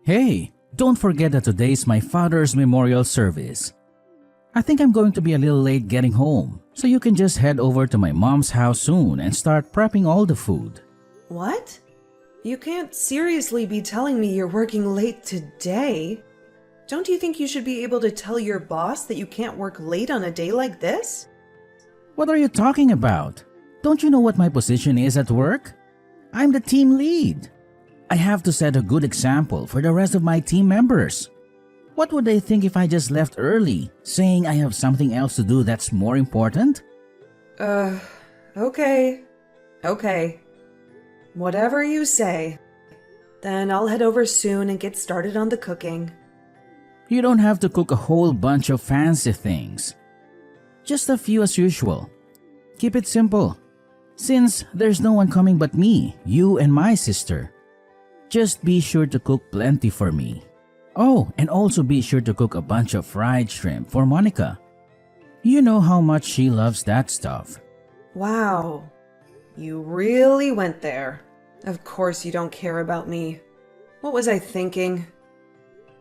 Hey, don't forget that today is my father's memorial service. I think I'm going to be a little late getting home, so you can just head over to my mom's house soon and start prepping all the food. What? You can't seriously be telling me you're working late today. Don't you think you should be able to tell your boss that you can't work late on a day like this? What are you talking about? Don't you know what my position is at work? I'm the team lead. I have to set a good example for the rest of my team members. What would they think if I just left early, saying I have something else to do that's more important? Okay. Okay. Whatever you say. Then I'll head over soon and get started on the cooking. You don't have to cook a whole bunch of fancy things. Just a few as usual. Keep it simple. Since there's no one coming but me, you and my sister. Just be sure to cook plenty for me. Oh, and also be sure to cook a bunch of fried shrimp for Monica. You know how much she loves that stuff. Wow. You really went there. Of course you don't care about me. What was I thinking?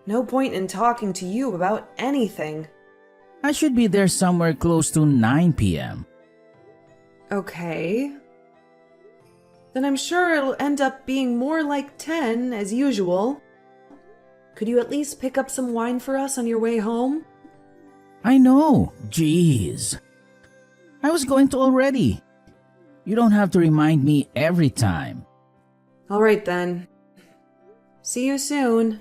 No point in talking to you about anything. I should be there somewhere close to 9 p.m. Okay. Then I'm sure it'll end up being more like 10 as usual. Could you at least pick up some wine for us on your way home? I know. Jeez. I was going to already. You don't have to remind me every time. All right then. See you soon.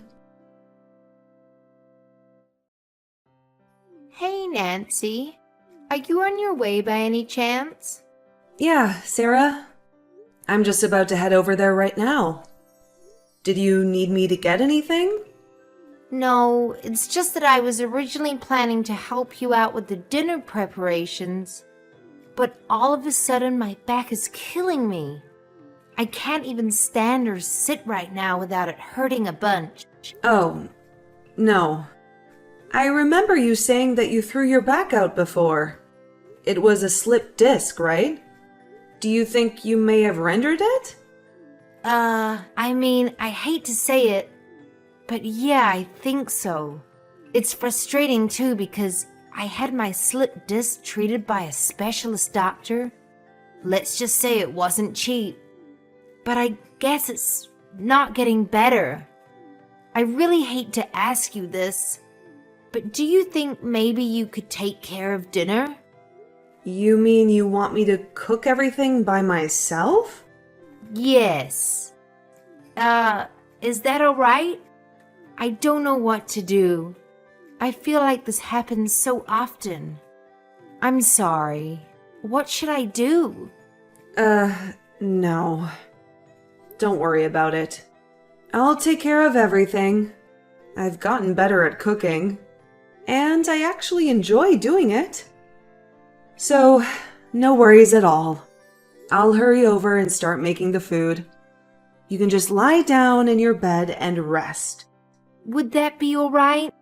Hey, Nancy. Are you on your way by any chance? Yeah, Sarah. I'm just about to head over there right now. Did you need me to get anything? No, it's just that I was originally planning to help you out with the dinner preparations. But all of a sudden, my back is killing me. I can't even stand or sit right now without it hurting a bunch. Oh, no. I remember you saying that you threw your back out before. It was a slipped disc, right? Do you think you may have rendered it? I hate to say it, but yeah, I think so. It's frustrating too because I had my slipped disc treated by a specialist doctor. Let's just say it wasn't cheap. But I guess it's not getting better. I really hate to ask you this, but do you think maybe you could take care of dinner? You mean you want me to cook everything by myself? Yes. Is that alright? I don't know what to do. I feel like this happens so often. I'm sorry. What should I do? No. Don't worry about it. I'll take care of everything. I've gotten better at cooking, and I actually enjoy doing it. So, no worries at all. I'll hurry over and start making the food. You can just lie down in your bed and rest. Would that be alright?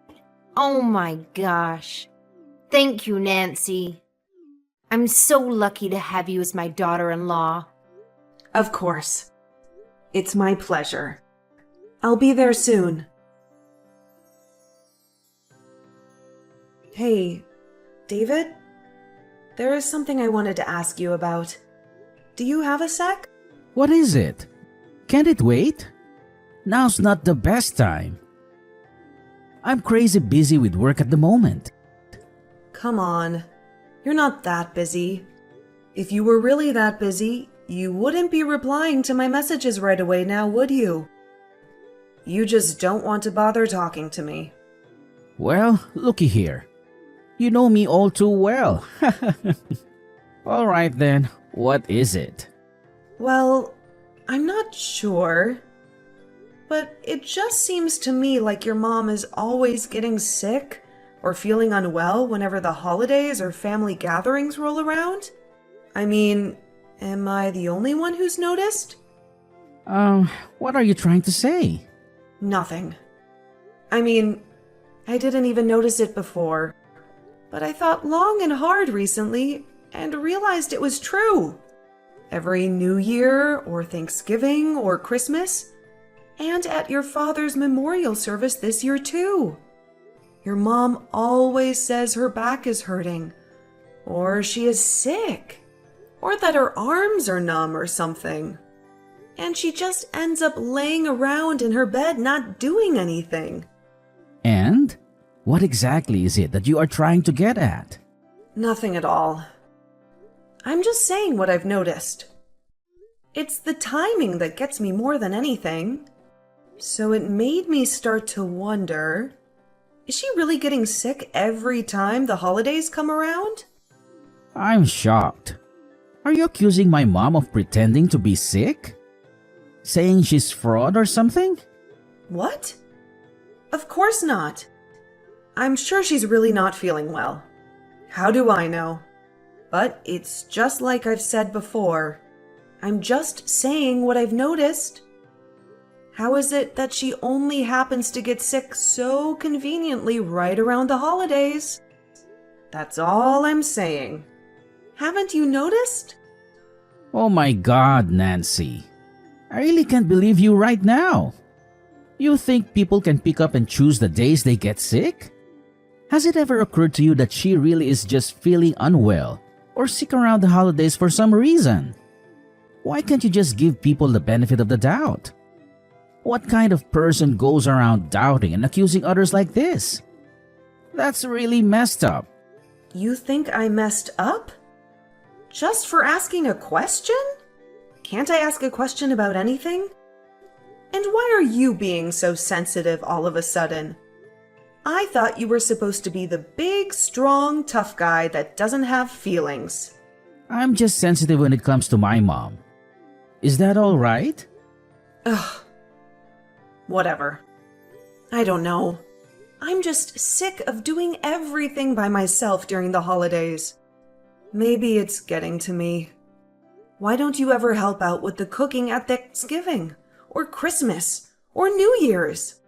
Oh my gosh. Thank you, Nancy. I'm so lucky to have you as my daughter-in-law. Of course. It's my pleasure. I'll be there soon. Hey, David? There is something I wanted to ask you about. Do you have a sec? What is it? Can't it wait? Now's not the best time. I'm crazy busy with work at the moment. Come on. You're not that busy. If you were really that busy, you wouldn't be replying to my messages right away now, would you? You just don't want to bother talking to me. Well, looky here. You know me all too well. All right then, what is it? Well, I'm not sure. But it just seems to me like your mom is always getting sick or feeling unwell whenever the holidays or family gatherings roll around. I mean, am I the only one who's noticed? What are you trying to say? Nothing. I mean, I didn't even notice it before. But I thought long and hard recently and realized it was true. Every New Year or Thanksgiving or Christmas, And at your father's memorial service this year, too. Your mom always says her back is hurting, or she is sick, or that her arms are numb or something. And she just ends up laying around in her bed not doing anything. And what exactly is it that you are trying to get at? Nothing at all. I'm just saying what I've noticed. It's the timing that gets me more than anything. So it made me start to wonder, is she really getting sick every time the holidays come around? I'm shocked. Are you accusing my mom of pretending to be sick? Saying she's fraud or something? What? Of course not. I'm sure she's really not feeling well. How do I know? But it's just like I've said before. I'm just saying what I've noticed. How is it that she only happens to get sick so conveniently right around the holidays? That's all I'm saying. Haven't you noticed? Oh my God, Nancy. I really can't believe you right now. You think people can pick up and choose the days they get sick? Has it ever occurred to you that she really is just feeling unwell or sick around the holidays for some reason? Why can't you just give people the benefit of the doubt? What kind of person goes around doubting and accusing others like this? That's really messed up. You think I messed up? Just for asking a question? Can't I ask a question about anything? And why are you being so sensitive all of a sudden? I thought you were supposed to be the big, strong, tough guy that doesn't have feelings. I'm just sensitive when it comes to my mom. Is that all right? Ugh. Whatever. I don't know. I'm just sick of doing everything by myself during the holidays. Maybe it's getting to me. Why don't you ever help out with the cooking at Thanksgiving, or Christmas, or New Year's?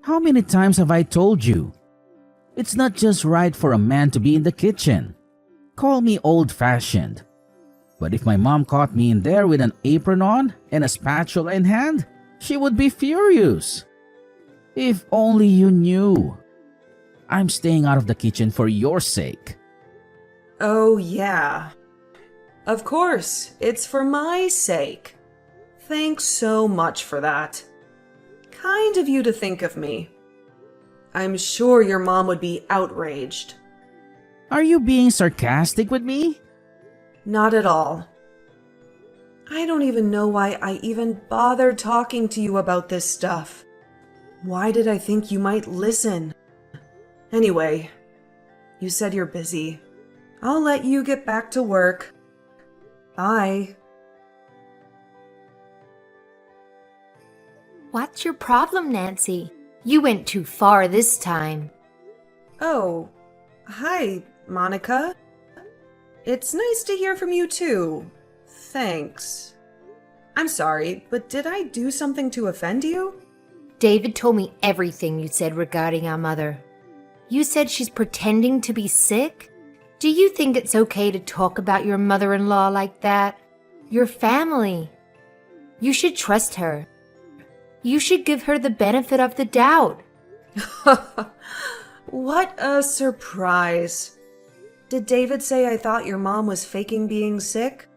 How many times have I told you? It's not just right for a man to be in the kitchen. Call me old-fashioned. But if my mom caught me in there with an apron on and a spatula in hand, she would be furious. If only you knew. I'm staying out of the kitchen for your sake. Oh, yeah. Of course, it's for my sake. Thanks so much for that. Kind of you to think of me. I'm sure your mom would be outraged. Are you being sarcastic with me? Not at all. I don't even know why I even bothered talking to you about this stuff. Why did I think you might listen? Anyway, you said you're busy. I'll let you get back to work. Bye. What's your problem, Nancy? You went too far this time. Oh, hi, Monica. It's nice to hear from you too. Thanks. I'm sorry, but did I do something to offend you? David told me everything you said regarding our mother. You said she's pretending to be sick? Do you think it's okay to talk about your mother-in-law like that? Your family. You should trust her. You should give her the benefit of the doubt. What a surprise. Did David say I thought your mom was faking being sick?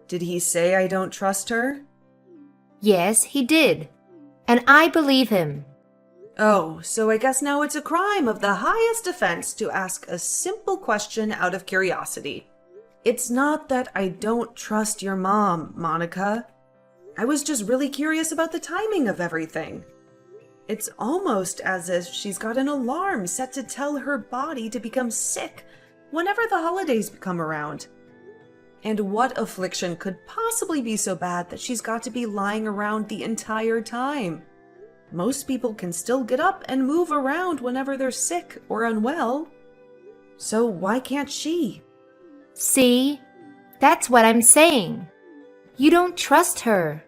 Did he say I don't trust her? Yes, he did. And I believe him. Oh, so I guess now it's a crime of the highest offense to ask a simple question out of curiosity. It's not that I don't trust your mom, Monica. I was just really curious about the timing of everything. It's almost as if she's got an alarm set to tell her body to become sick whenever the holidays come around. And what affliction could possibly be so bad that she's got to be lying around the entire time? Most people can still get up and move around whenever they're sick or unwell. So why can't she? See? That's what I'm saying. You don't trust her.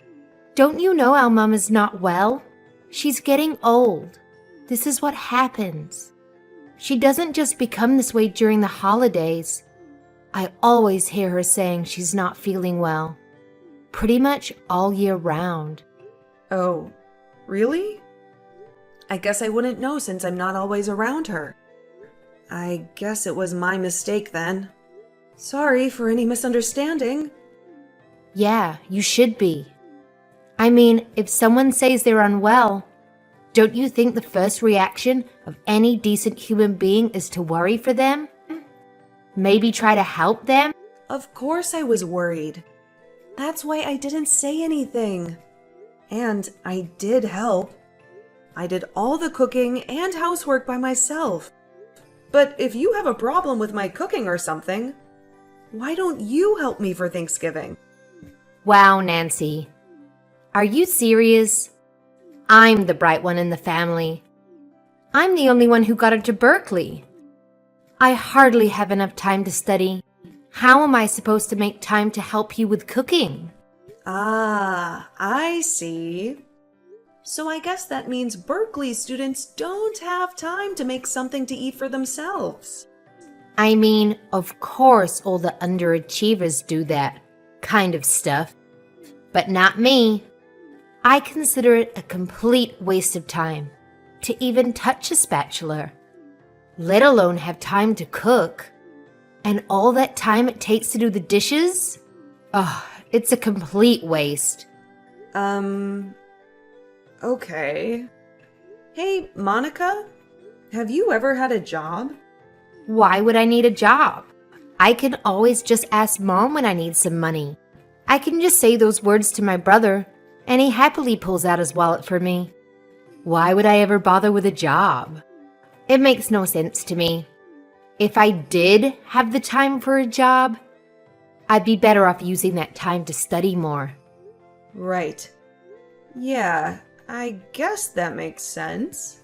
Don't you know our mom is not well? She's getting old. This is what happens. She doesn't just become this way during the holidays. I always hear her saying she's not feeling well. Pretty much all year round. Oh, Really? I guess I wouldn't know since I'm not always around her. I guess it was my mistake then. Sorry for any misunderstanding. Yeah, you should be. I mean, if someone says they're unwell, don't you think the first reaction of any decent human being is to worry for them? Maybe try to help them? Of course I was worried. That's why I didn't say anything. And I did help. I did all the cooking and housework by myself. But if you have a problem with my cooking or something, why don't you help me for Thanksgiving? Wow, Nancy. Are you serious? I'm the bright one in the family. I'm the only one who got into Berkeley. I hardly have enough time to study. How am I supposed to make time to help you with cooking? Ah, I see. So I guess that means Berkeley students don't have time to make something to eat for themselves. I mean, of course all the underachievers do that kind of stuff. But not me. I consider it a complete waste of time to even touch a spatula, let alone have time to cook. And all that time it takes to do the dishes? Oh, it's a complete waste. Okay. Hey, Monica, have you ever had a job? Why would I need a job? I can always just ask Mom when I need some money. I can just say those words to my brother, and he happily pulls out his wallet for me. Why would I ever bother with a job? It makes no sense to me. If I did have the time for a job, I'd be better off using that time to study more. Right. Yeah, I guess that makes sense.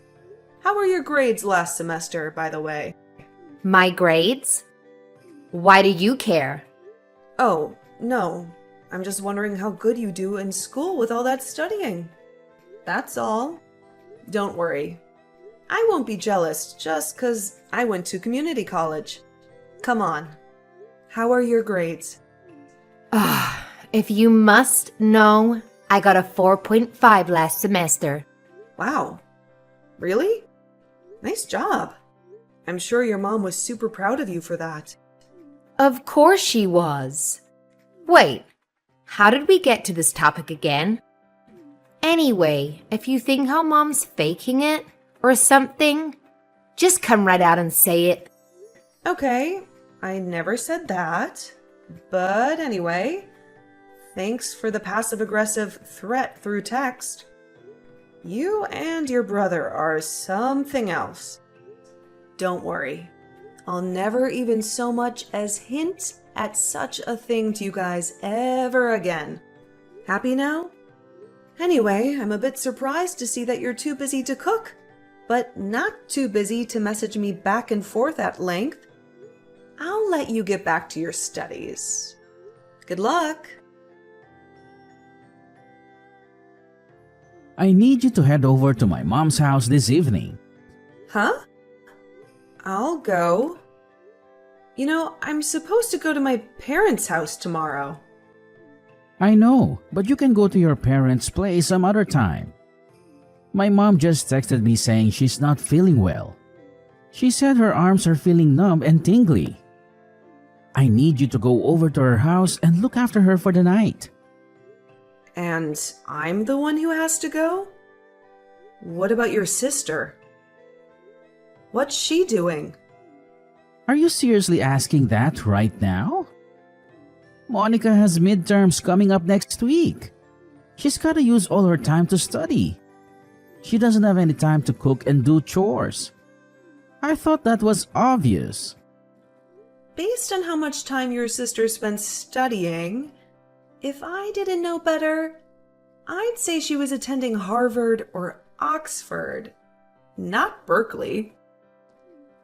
How were your grades last semester, by the way? My grades? Why do you care? Oh, no. I'm just wondering how good you do in school with all that studying. That's all. Don't worry. I won't be jealous just 'cause I went to community college. Come on. How are your grades? If you must know, I got a 4.5 last semester. Wow. Really? Nice job. I'm sure your mom was super proud of you for that. Of course she was. Wait, how did we get to this topic again? Anyway, if you think how Mom's faking it or something, just come right out and say it. Okay, I never said that. But anyway, thanks for the passive-aggressive threat through text. You and your brother are something else. Don't worry. I'll never even so much as hint at such a thing to you guys ever again. Happy now? Anyway, I'm a bit surprised to see that you're too busy to cook, but not too busy to message me back and forth at length. I'll let you get back to your studies. Good luck. I need you to head over to my mom's house this evening. Huh? I'll go. You know, I'm supposed to go to my parents' house tomorrow. I know, but you can go to your parents' place some other time. My mom just texted me saying she's not feeling well. She said her arms are feeling numb and tingly. I need you to go over to her house and look after her for the night. And I'm the one who has to go? What about your sister? What's she doing? Are you seriously asking that right now? Monica has midterms coming up next week. She's gotta use all her time to study. She doesn't have any time to cook and do chores. I thought that was obvious. Based on how much time your sister spends studying, if I didn't know better, I'd say she was attending Harvard or Oxford, not Berkeley.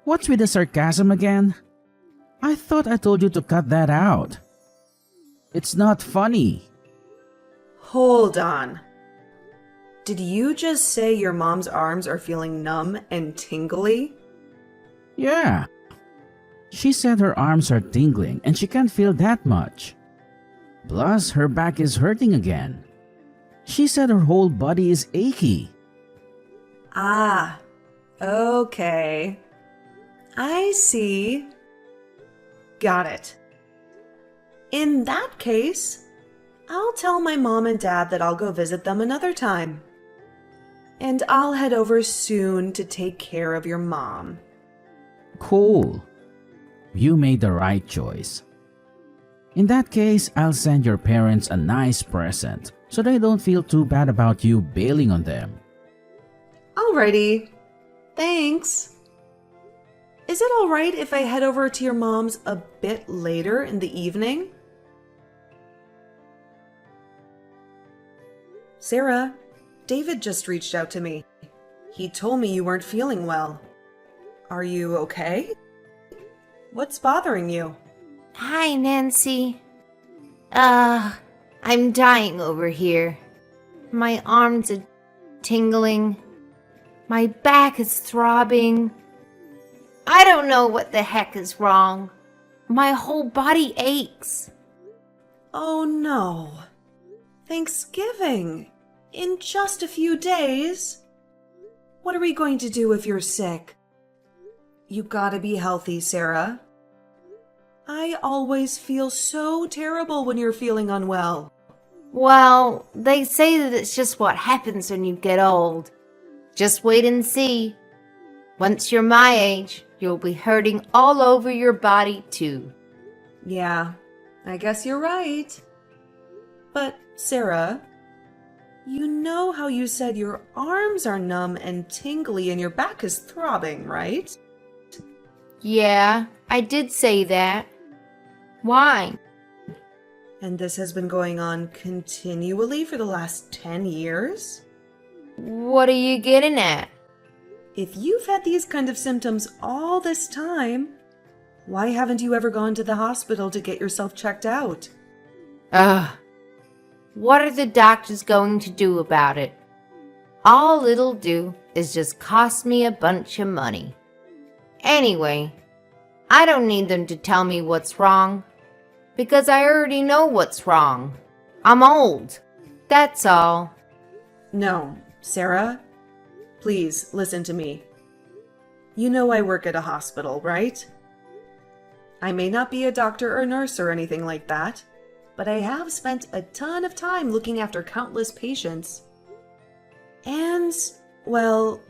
What's with the sarcasm again? I thought I told you to cut that out. It's not funny. Hold on. Did you just say your mom's arms are feeling numb and tingly? Yeah. She said her arms are tingling and she can't feel that much. Plus, her back is hurting again. She said her whole body is achy. Ah, okay. I see. Got it. In that case, I'll tell my mom and dad that I'll go visit them another time. And I'll head over soon to take care of your mom. Cool. You made the right choice. In that case, I'll send your parents a nice present so they don't feel too bad about you bailing on them. Alrighty. Thanks. Is it alright if I head over to your mom's a bit later in the evening? Sarah, David just reached out to me. He told me you weren't feeling well. Are you okay? What's bothering you? Hi, Nancy. I'm dying over here. My arms are tingling. My back is throbbing. I don't know what the heck is wrong. My whole body aches. Oh no. Thanksgiving. In just a few days. What are we going to do if you're sick? You gotta be healthy, Sarah. I always feel so terrible when you're feeling unwell. Well, they say that it's just what happens when you get old. Just wait and see. Once you're my age, you'll be hurting all over your body too. Yeah, I guess you're right. But, Sarah, you know how you said your arms are numb and tingly and your back is throbbing, right? Yeah, I did say that. Why? And this has been going on continually for the last 10 years? What are you getting at? If you've had these kind of symptoms all this time, why haven't you ever gone to the hospital to get yourself checked out? Ugh. What are the doctors going to do about it? All it'll do is just cost me a bunch of money. Anyway, I don't need them to tell me what's wrong, because I already know what's wrong. I'm old. That's all. No, Sarah, please listen to me. You know I work at a hospital, right? I may not be a doctor or nurse or anything like that, but I have spent a ton of time looking after countless patients. And, well,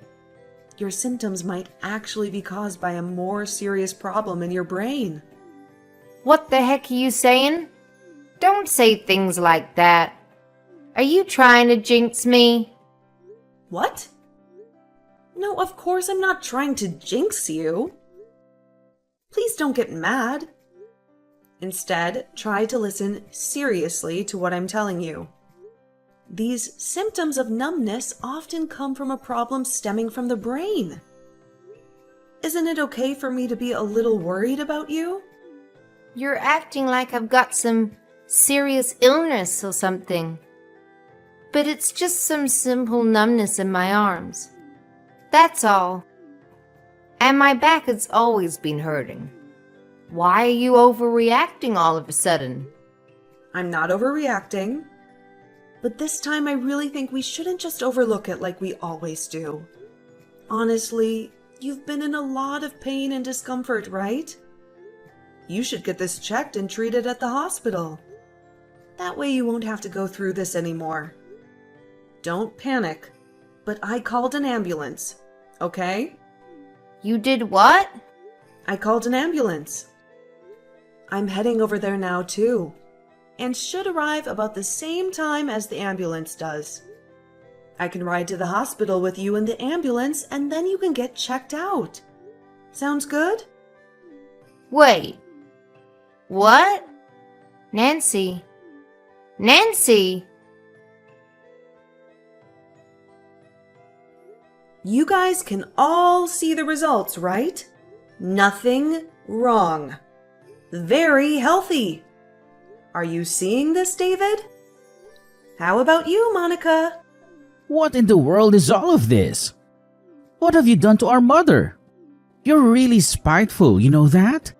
your symptoms might actually be caused by a more serious problem in your brain. What the heck are you saying? Don't say things like that. Are you trying to jinx me? What? No, of course I'm not trying to jinx you. Please don't get mad. Instead, try to listen seriously to what I'm telling you. These symptoms of numbness often come from a problem stemming from the brain. Isn't it okay for me to be a little worried about you? You're acting like I've got some serious illness or something. But it's just some simple numbness in my arms. That's all. And my back has always been hurting. Why are you overreacting all of a sudden? I'm not overreacting. But this time I really think we shouldn't just overlook it like we always do. Honestly, you've been in a lot of pain and discomfort, right? You should get this checked and treated at the hospital. That way you won't have to go through this anymore. Don't panic, but I called an ambulance, okay? You did what? I called an ambulance. I'm heading over there now too, and should arrive about the same time as the ambulance does. I can ride to the hospital with you in the ambulance and then you can get checked out. Sounds good? Wait. What? Nancy. Nancy! You guys can all see the results, right? Nothing wrong. Very healthy. Are you seeing this, David? How about you, Monica? What in the world is all of this? What have you done to our mother? You're really spiteful, you know that?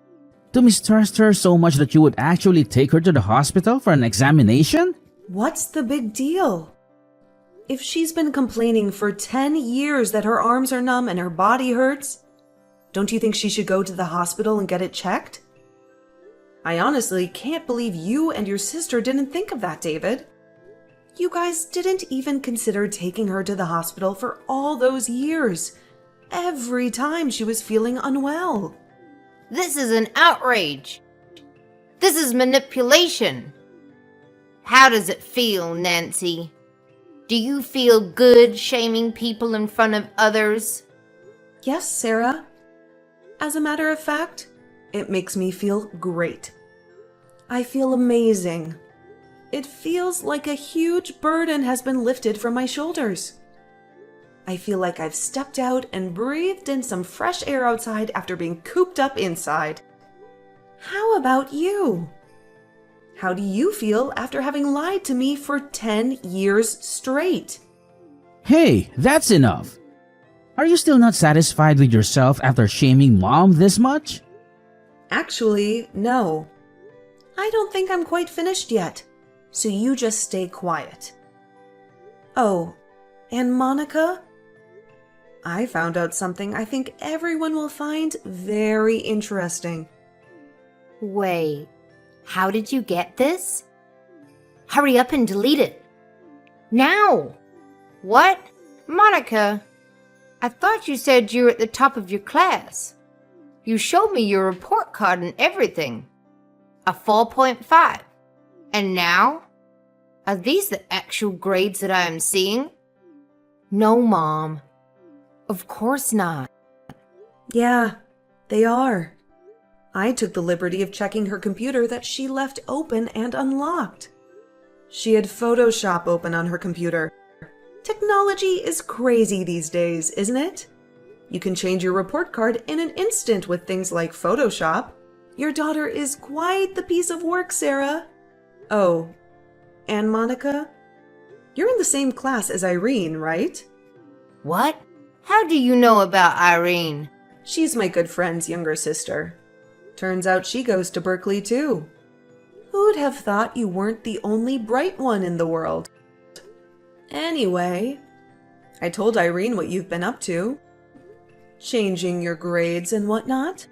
To mistrust her so much that you would actually take her to the hospital for an examination? What's the big deal? If she's been complaining for 10 years that her arms are numb and her body hurts, don't you think she should go to the hospital and get it checked? I honestly can't believe you and your sister didn't think of that, David. You guys didn't even consider taking her to the hospital for all those years, every time she was feeling unwell. This is an outrage. This is manipulation. How does it feel, Nancy? Do you feel good shaming people in front of others? Yes, Sarah. As a matter of fact, it makes me feel great. I feel amazing. It feels like a huge burden has been lifted from my shoulders. I feel like I've stepped out and breathed in some fresh air outside after being cooped up inside. How about you? How do you feel after having lied to me for 10 years straight? Hey, that's enough. Are you still not satisfied with yourself after shaming Mom this much? Actually, no. I don't think I'm quite finished yet, so you just stay quiet. Oh, and Monica? I found out something I think everyone will find very interesting. Wait, how did you get this? Hurry up and delete it. Now! What? Monica, I thought you said you were at the top of your class. You showed me your report card and everything. A 4.5. And now? Are these the actual grades that I am seeing? No, Mom. Of course not. Yeah, they are. I took the liberty of checking her computer that she left open and unlocked. She had Photoshop open on her computer. Technology is crazy these days, isn't it? You can change your report card in an instant with things like Photoshop. Your daughter is quite the piece of work, Sarah. Oh, and Monica? You're in the same class as Irene, right? What? How do you know about Irene? She's my good friend's younger sister. Turns out she goes to Berkeley too. Who'd have thought you weren't the only bright one in the world? Anyway, I told Irene what you've been up to. Changing your grades and whatnot.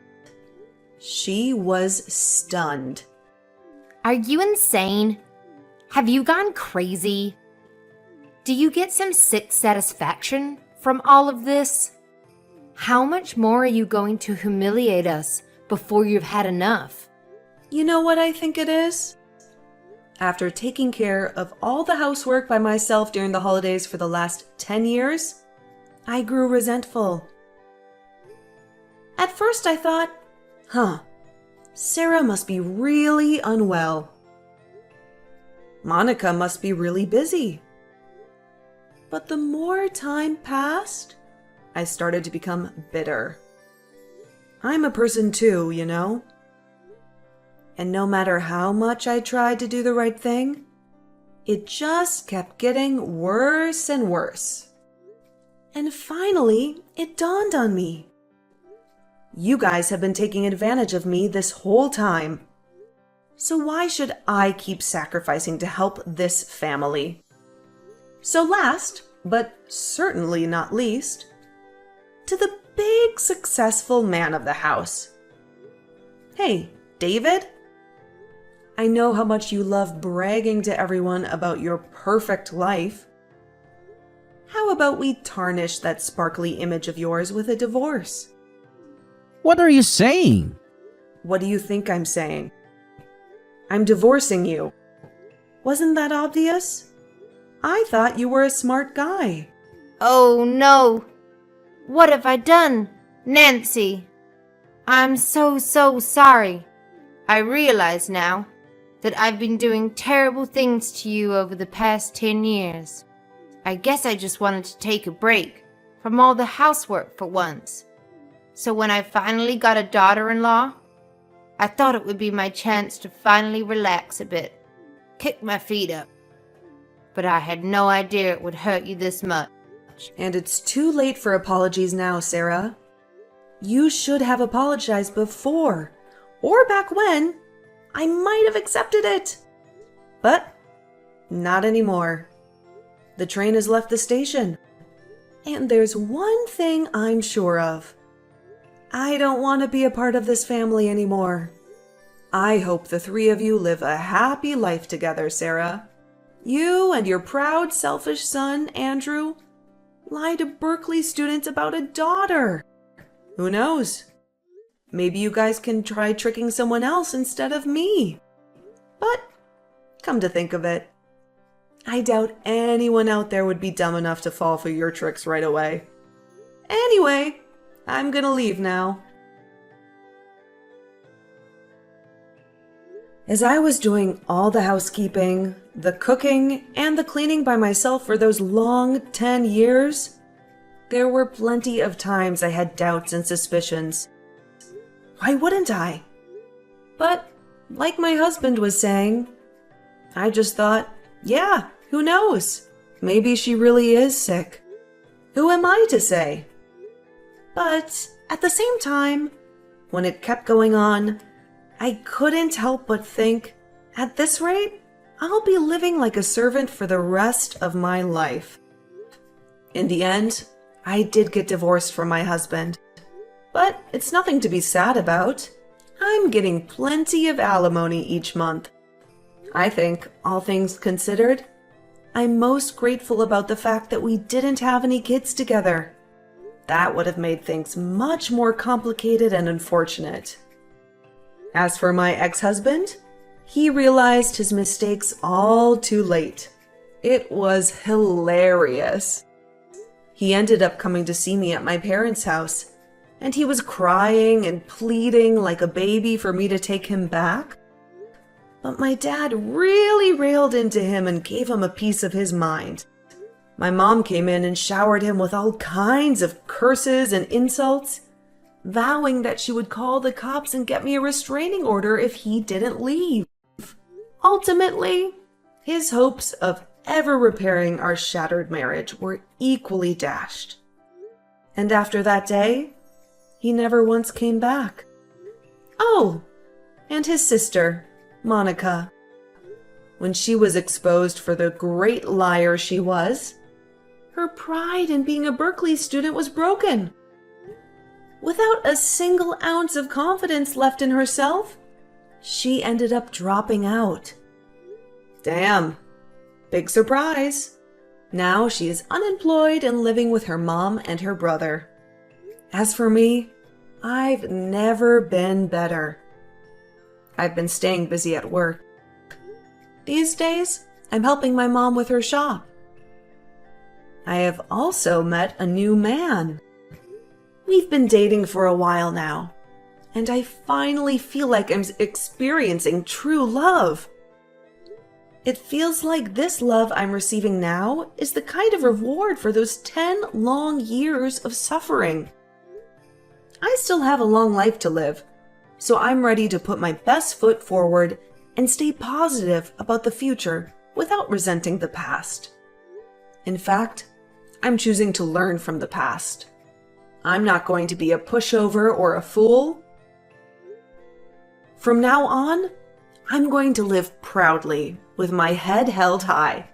She was stunned. Are you insane? Have you gone crazy? Do you get some sick satisfaction from all of this? How much more are you going to humiliate us before you've had enough? You know what I think it is? After taking care of all the housework by myself during the holidays for the last 10 years, I grew resentful. At first I thought, Sarah must be really unwell. Monica must be really busy. But the more time passed, I started to become bitter. I'm a person too, you know. And no matter how much I tried to do the right thing, it just kept getting worse and worse. And finally, it dawned on me. You guys have been taking advantage of me this whole time. So why should I keep sacrificing to help this family? So last, but certainly not least, to the big successful man of the house. Hey, David? I know how much you love bragging to everyone about your perfect life. How about we tarnish that sparkly image of yours with a divorce? What are you saying? What do you think I'm saying? I'm divorcing you. Wasn't that obvious? I thought you were a smart guy. Oh no! What have I done, Nancy? I'm so sorry. I realize now that I've been doing terrible things to you over the past 10 years. I guess I just wanted to take a break from all the housework for once. So when I finally got a daughter-in-law, I thought it would be my chance to finally relax a bit, kick my feet up. But I had no idea it would hurt you this much. And it's too late for apologies now, Sarah. You should have apologized before, or back when. I might have accepted it. But not anymore. The train has left the station. And there's one thing I'm sure of. I don't want to be a part of this family anymore. I hope the three of you live a happy life together, Sarah. You and your proud, selfish son, Andrew, lie to Berkeley students about a daughter. Who knows? Maybe you guys can try tricking someone else instead of me. But, come to think of it, I doubt anyone out there would be dumb enough to fall for your tricks right away. Anyway, I'm gonna leave now. As I was doing all the housekeeping, the cooking, and the cleaning by myself for those long 10 years, there were plenty of times I had doubts and suspicions. Why wouldn't I? But, like my husband was saying, I just thought, yeah, who knows? Maybe she really is sick. Who am I to say? But at the same time, when it kept going on, I couldn't help but think, at this rate, I'll be living like a servant for the rest of my life. In the end, I did get divorced from my husband. But it's nothing to be sad about. I'm getting plenty of alimony each month. I think, all things considered, I'm most grateful about the fact that we didn't have any kids together. That would have made things much more complicated and unfortunate. As for my ex-husband, he realized his mistakes all too late. It was hilarious. He ended up coming to see me at my parents' house, and he was crying and pleading like a baby for me to take him back. But my dad really railed into him and gave him a piece of his mind. My mom came in and showered him with all kinds of curses and insults, vowing that she would call the cops and get me a restraining order if he didn't leave. Ultimately, his hopes of ever repairing our shattered marriage were equally dashed. And after that day, he never once came back. Oh, and his sister, Monica. When she was exposed for the great liar she was, her pride in being a Berkeley student was broken. Without a single ounce of confidence left in herself, she ended up dropping out. Damn, big surprise. Now she is unemployed and living with her mom and her brother. As for me, I've never been better. I've been staying busy at work. These days, I'm helping my mom with her shop. I have also met a new man. We've been dating for a while now, and I finally feel like I'm experiencing true love. It feels like this love I'm receiving now is the kind of reward for those 10 long years of suffering. I still have a long life to live, so I'm ready to put my best foot forward and stay positive about the future without resenting the past. In fact, I'm choosing to learn from the past. I'm not going to be a pushover or a fool. From now on, I'm going to live proudly with my head held high.